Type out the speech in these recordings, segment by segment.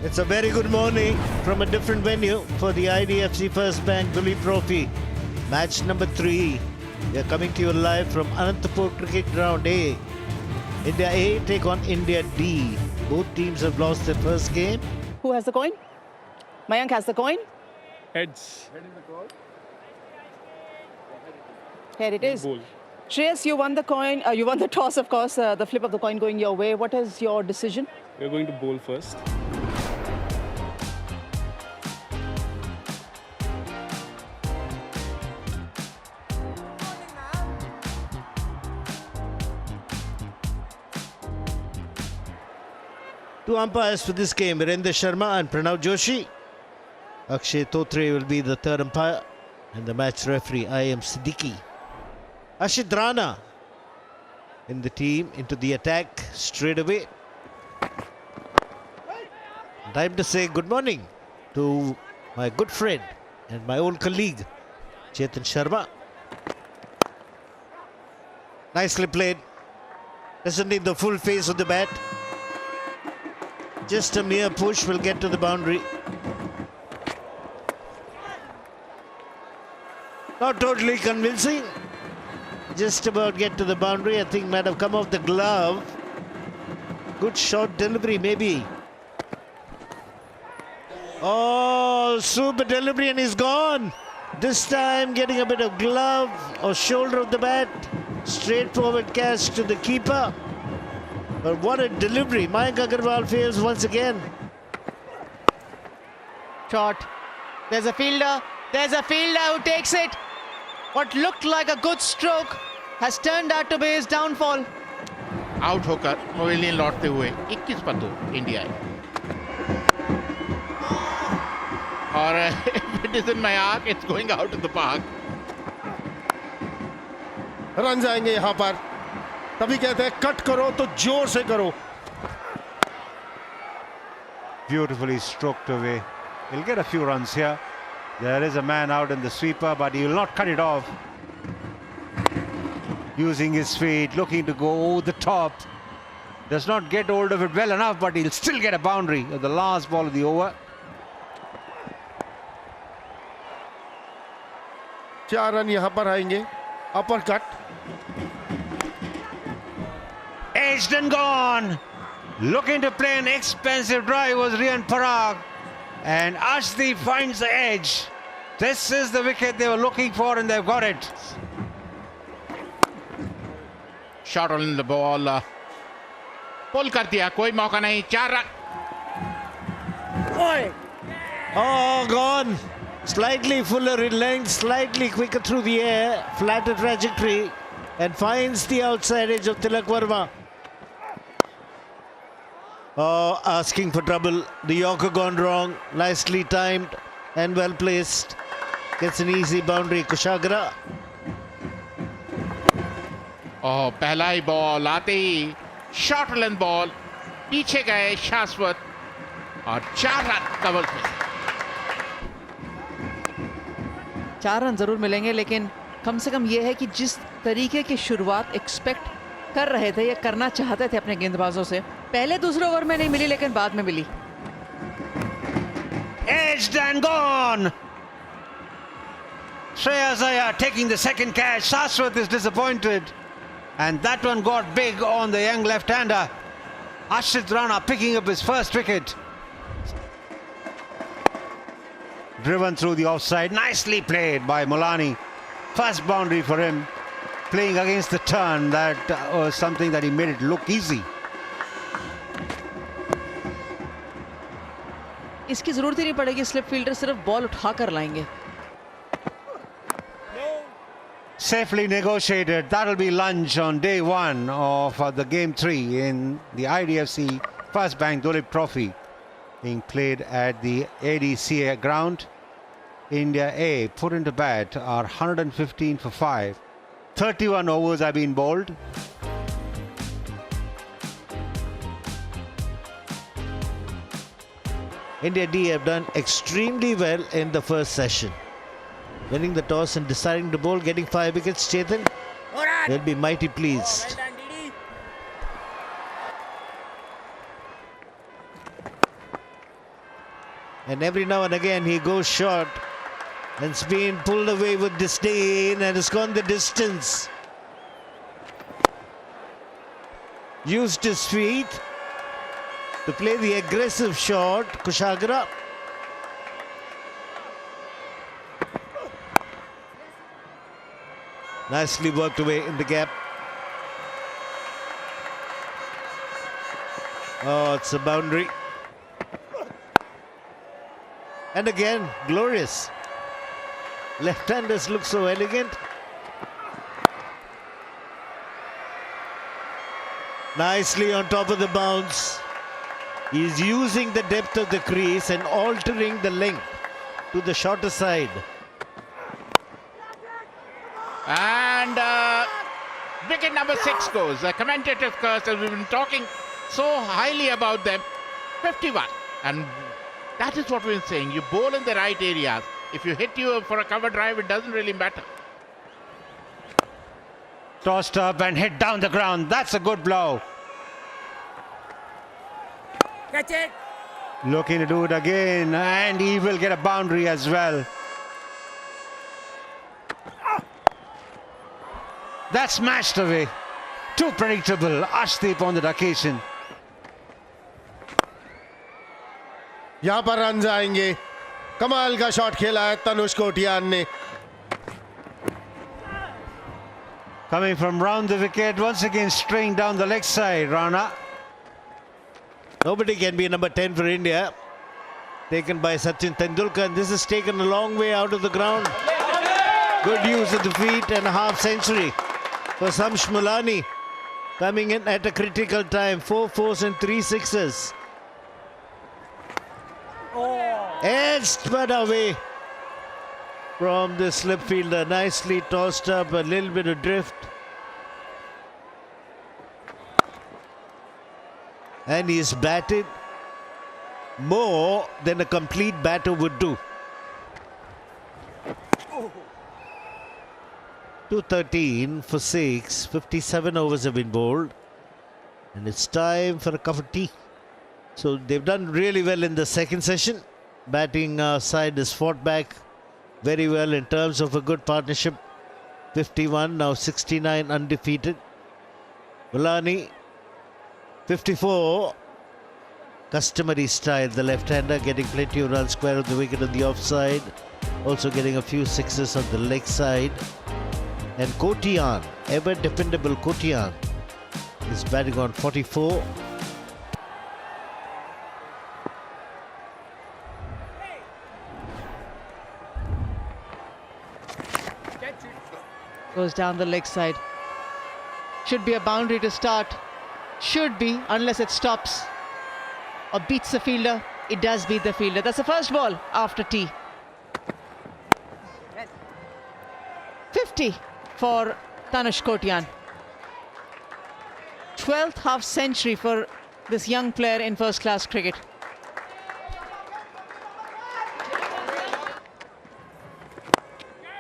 It's a very good morning from a different venue for the IDFC First Bank Duleep Trophy. Match number 3. We are coming to you live from Anantapur Cricket Ground A. India A take on India D. Both teams have lost their first game. Who has the coin? Mayank has the coin. Heads. Here it is. Ball. Shreyas, you won the coin. You won the toss, of course. The flip of the coin going your way. What is your decision? We're going to bowl first. Two umpires for this game, Virender Sharma and Pranav Joshi. Akshay Totre will be the third umpire. And the match referee, I.M. Siddiqui. Ashit Rana in the team, into the attack straight away. Time to say good morning to my good friend and my old colleague, Chetan Sharma. Nicely played. Doesn't need the full face of the bat. Just a mere push will get to the boundary. Not totally convincing. Just about get to the boundary. I think might have come off the glove. Good short delivery maybe. Oh, super delivery and he's gone. This time getting a bit of glove or shoulder of the bat. Straightforward catch to the keeper. But what a delivery. Mayank Agarwal fails once again. Shot. There's a fielder. There's a fielder who takes it. What looked like a good stroke has turned out to be his downfall. Out होकर pavilion लौटते हुए 21 पर 2 India है और if it is in Mayank, it's going out of the park. Run जाएंगे यहां पर, तभी कहते हैं कट करो तो जोर से करो. Beautifully stroked away. He'll get a few runs here. There is a man out in the sweeper, but he will not cut it off. Using his feet, looking to go over the top. Does not get hold of it well enough, but he'll still get a boundary at the last ball of the over. 4 run यहां पर आएंगे. Upper cut. Edged and gone. Looking to play an expensive drive was Rian Parag. And Ashdeep finds the edge. This is the wicket they were looking for and they've got it. Shot on the ball pull कर दिया, कोई मौका नहीं. 4 रन. Oh, gone. Slightly fuller in length, slightly quicker through the air, flatter trajectory, and finds the outside edge of Tilak Verma. Oh, asking for trouble. The Yorker gone wrong. Nicely timed and well placed. Gets an easy boundary. Kushagra. ओह, पहला ही ball आते ही short length ball, पीछे गए शाश्वत और 4 run cover किए. 4 run जरूर मिलेंगे, लेकिन कम से कम ये है कि जिस तरीके की शुरुआत एक्सपेक्ट कर रहे थे या करना चाहते थे अपने गेंदबाजों से, पहले दूसरे ओवर में नहीं मिली लेकिन बाद में मिली. Edged and gone. Shreyas Iyer taking the second catch. Shashwat is disappointed. And that one got big on the young left-hander. Ashit Rana picking up his first wicket. Driven through the offside. Nicely played by Mulani. First boundary for him. Playing against the turn. That was something that he made it look easy. इसकी जरूरत ही नहीं पड़ेगी. Slip fielder सिर्फ ball उठा कर लाएंगे. Safely negotiated. That'll be lunch on day 1 of the game 3 in the IDFC First Bank Duleep Trophy, being played at the ADCA ground. India A put into bat are 115 for 5. 31 overs have been bowled. India D have done extremely well in the first session. Winning the toss and deciding to bowl, getting 5 wickets. Chetan, they'll be mighty pleased. And every now and again he goes short. And it's been pulled away with disdain and has gone the distance. Used his feet to play the aggressive shot, Kushagra. Nicely worked away in the gap. Oh, it's a boundary. And again, glorious. Left-handers look so elegant. Nicely on top of the bounce. He's using the depth of the crease and altering the length to the shorter side. And wicket number 6 goes. The commentators, of course, as we've been talking so highly about them, 51. And that is what we've been saying. You bowl in the right areas. If you hit you for a cover drive, it doesn't really matter. Tossed up and hit down the ground. That's a good blow. Catch it. Looking to do it again, and he will get a boundary as well. That's smashed away. Too predictable. Ashdeep on that occasion. यहां पर run आएंगे. कमाल का shot खेला है तनुष कोटियान ने. Coming from round the wicket, once again straying down the leg side, Rana. Nobody can be number 10 for India. Taken by Sachin Tendulkar. And this is taken a long way out of the ground. Good use of the feet and a half century for Samsh Mulani. Coming in at a critical time. 4 fours and 3 sixes. Edged but away from the slip fielder. Nicely tossed up, a little bit of drift. And he's batted more than a complete batter would do. 213 for 6. 57 overs have been bowled. And it's time for a cup of tea. So they've done really well in the second session. Batting side has fought back very well in terms of a good partnership. 51, now 69 undefeated. Mulani, 54. Customary style, the left-hander getting plenty of runs square of the wicket on the offside. Also getting a few sixes on the leg side. And Kotiyan, ever dependable Kotiyan, is batting on 44. Goes down the leg side. Should be a boundary to start. Should be, unless it stops or beats the fielder. It does beat the fielder. That's the first ball after tea. 50 for Tanush Kotiyan. 12th half century for this young player in first class cricket.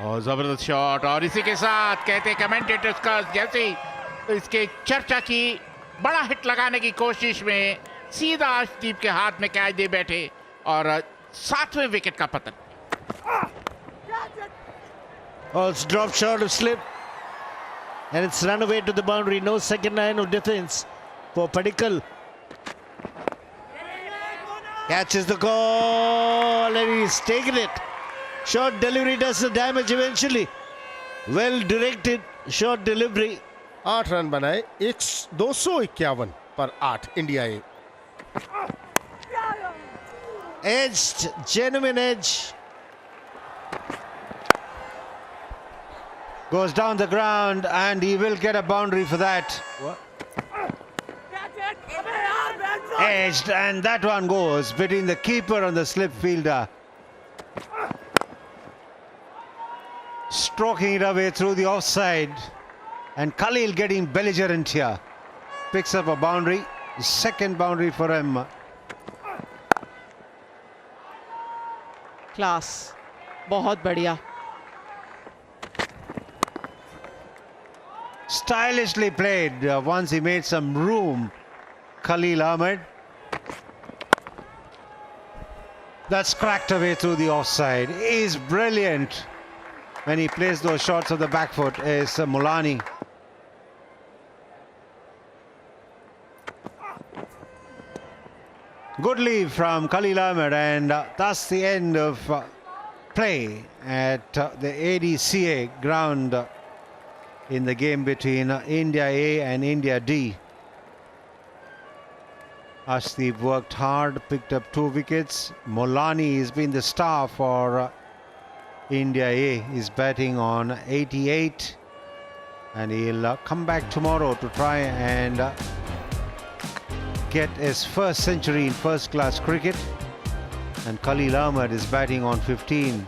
और जबरदस्त shot. और इसी के साथ कहते commentators का जैसे ही इसके चर्चा की, बड़ा हिट लगाने की कोशिश में सीधा आशदीप के हाथ में कैच दे बैठे और 7वें विकेट का पतन. Oh, it's dropped short of slip. And it's run away to the boundary. No second line of defense for Padikkal. Catches the call and he's taken it. Short delivery does the damage eventually. Well directed short delivery. 8 run बनाए. 251 पर 8 India A. Edged, genuine edge. Goes down the ground and he will get a boundary for that. Edged, and that one goes between the keeper and the slip fielder. Stroking it away through the offside. And Khalil getting belligerent here. Picks up a boundary. Second boundary for him. Class. बहुत बढ़िया. Stylishly played once he made some room. Khalil Ahmed. That's cracked away through the offside. He's brilliant when he plays those shots of the back foot, is Mulani. Good leave from Khalil Ahmed, and that's the end of play at the ADCA ground in the game between India A and India D. Ashdeep worked hard, picked up 2 wickets. Mulani has been the star for India A. He's batting on 88, and he'll come back tomorrow to try and get his first century in first-class cricket. And Khalil Ahmed is batting on 15.